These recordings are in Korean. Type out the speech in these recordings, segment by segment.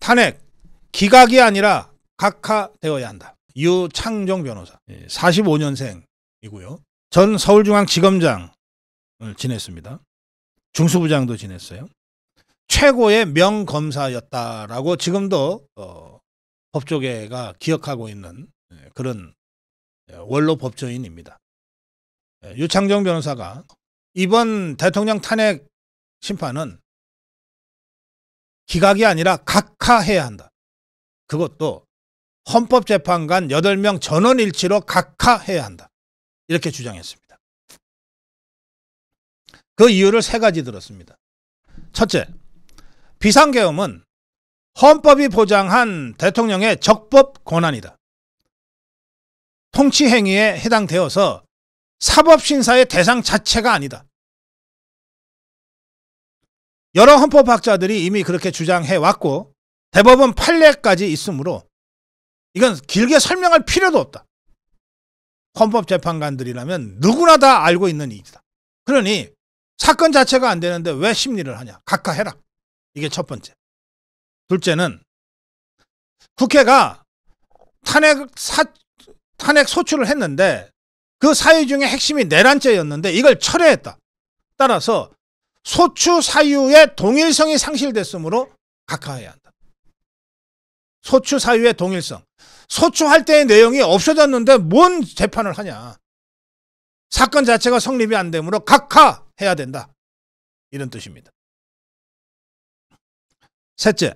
탄핵 기각이 아니라 각하되어야 한다. 유창종 변호사 45년생이고요. 전 서울중앙지검장을 지냈습니다. 중수부장도 지냈어요. 최고의 명검사였다라고 지금도 법조계가 기억하고 있는 그런 원로 법조인입니다. 유창종 변호사가 이번 대통령 탄핵 심판은 기각이 아니라 각하해야 한다. 그것도 헌법재판관 8명 전원일치로 각하해야 한다. 이렇게 주장했습니다. 그 이유를 3가지 들었습니다. 첫째, 비상계엄은 헌법이 보장한 대통령의 적법 권한이다. 통치행위에 해당되어서 사법심사의 대상 자체가 아니다. 여러 헌법학자들이 이미 그렇게 주장해왔고 대법원 판례까지 있으므로 이건 길게 설명할 필요도 없다. 헌법재판관들이라면 누구나 다 알고 있는 일이다. 그러니 사건 자체가 안 되는데 왜 심리를 하냐. 각하해라. 이게 첫 번째. 둘째는 국회가 탄핵 소추를 했는데 그 사유 중에 핵심이 내란죄였는데 이걸 철회했다. 따라서 소추 사유의 동일성이 상실됐으므로 각하해야 한다. 소추 사유의 동일성. 소추할 때의 내용이 없어졌는데 뭔 재판을 하냐. 사건 자체가 성립이 안 되므로 각하해야 된다. 이런 뜻입니다. 셋째.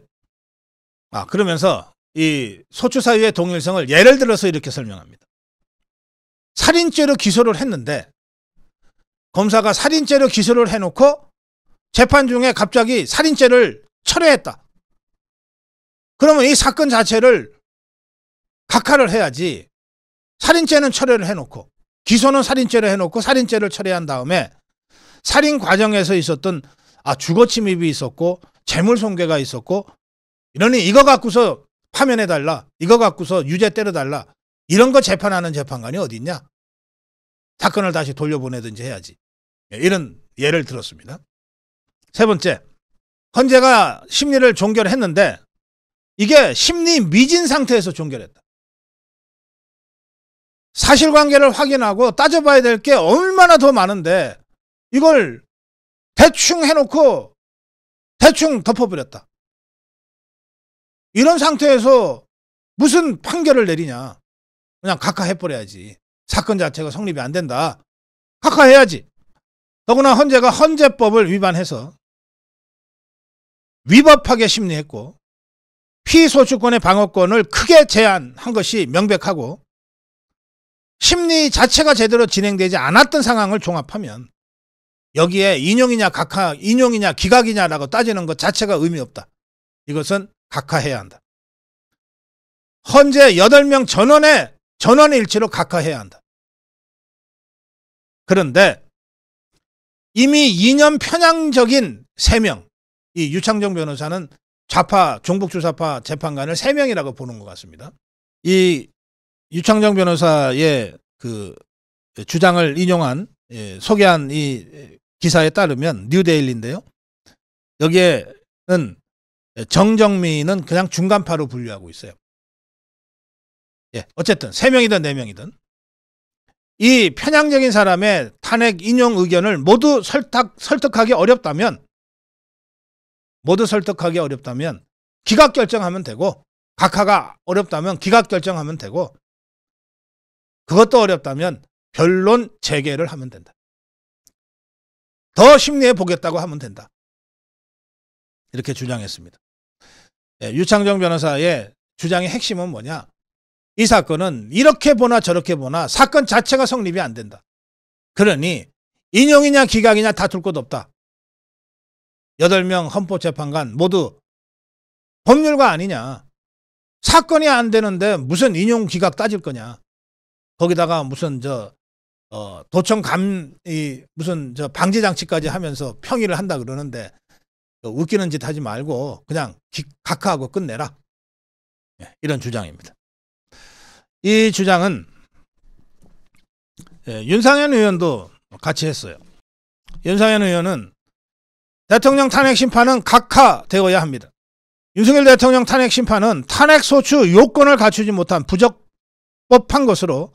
그러면서 이 소추 사유의 동일성을 예를 들어서 이렇게 설명합니다. 살인죄로 기소를 했는데 검사가 살인죄로 기소를 해놓고 재판 중에 갑자기 살인죄를 철회했다. 그러면 이 사건 자체를 각하를 해야지. 살인죄는 철회를 해놓고 기소는 살인죄로 해놓고 살인죄를 철회한 다음에 살인 과정에서 있었던 주거 침입이 있었고 재물손괴가 있었고 이러니 이거 갖고서 파면해달라. 이거 갖고서 유죄 때려달라. 이런 거 재판하는 재판관이 어디 있냐. 사건을 다시 돌려보내든지 해야지. 이런 예를 들었습니다. 세 번째, 헌재가 심리를 종결했는데 이게 심리 미진 상태에서 종결했다. 사실관계를 확인하고 따져봐야 될 게 얼마나 더 많은데 이걸 대충 해놓고 대충 덮어버렸다. 이런 상태에서 무슨 판결을 내리냐. 그냥 각하해버려야지. 사건 자체가 성립이 안 된다. 각하해야지. 더구나 헌재가 헌재법을 위반해서 위법하게 심리했고 피소추권의 방어권을 크게 제한한 것이 명백하고 심리 자체가 제대로 진행되지 않았던 상황을 종합하면 여기에 인용이냐 인용이냐 기각이냐라고 따지는 것 자체가 의미 없다. 이것은 각하해야 한다. 헌재 8명 전원의 일치로 각하해야 한다. 그런데 이미 이념 편향적인 3명, 이 유창종 변호사는 종북주사파 재판관을 3명이라고 보는 것 같습니다. 이 유창종 변호사의 그 주장을 인용한 소개한 이 기사에 따르면 뉴데일리인데요. 여기에는 정정미는 그냥 중간파로 분류하고 있어요. 어쨌든 3명이든 4명이든 이 편향적인 사람의 탄핵 인용 의견을 모두 설득하기 어렵다면 기각 결정하면 되고 각하가 어렵다면 기각 결정하면 되고 그것도 어렵다면 변론 재개를 하면 된다. 더 심리해 보겠다고 하면 된다. 이렇게 주장했습니다. 유창종 변호사의 주장의 핵심은 뭐냐? 이 사건은 이렇게 보나 저렇게 보나 사건 자체가 성립이 안 된다. 그러니 인용이냐 기각이냐 다툴 것 없다. 8명 헌법재판관 모두 법률가 아니냐. 사건이 안 되는데 무슨 인용 기각 따질 거냐. 거기다가 무슨 도청 무슨 방지 장치까지 하면서 평의를 한다 그러는데 웃기는 짓 하지 말고 그냥 각하하고 끝내라. 이런 주장입니다. 이 주장은 윤상현 의원도 같이 했어요. 윤상현 의원은 대통령 탄핵 심판은 각하되어야 합니다. 윤석열 대통령 탄핵 심판은 탄핵 소추 요건을 갖추지 못한 부적법한 것으로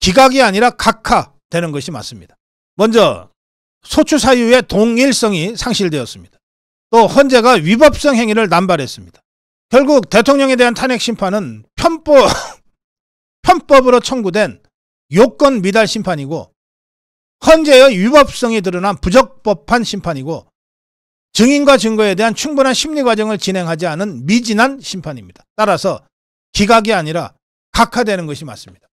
기각이 아니라 각하되는 것이 맞습니다. 먼저 소추 사유의 동일성이 상실되었습니다. 또 헌재가 위법성 행위를 남발했습니다. 결국 대통령에 대한 탄핵 심판은 편법으로 청구된 요건 미달 심판이고 헌재의 위법성이 드러난 부적법한 심판이고 증인과 증거에 대한 충분한 심리 과정을 진행하지 않은 미진한 심판입니다. 따라서 기각이 아니라 각하되는 것이 맞습니다.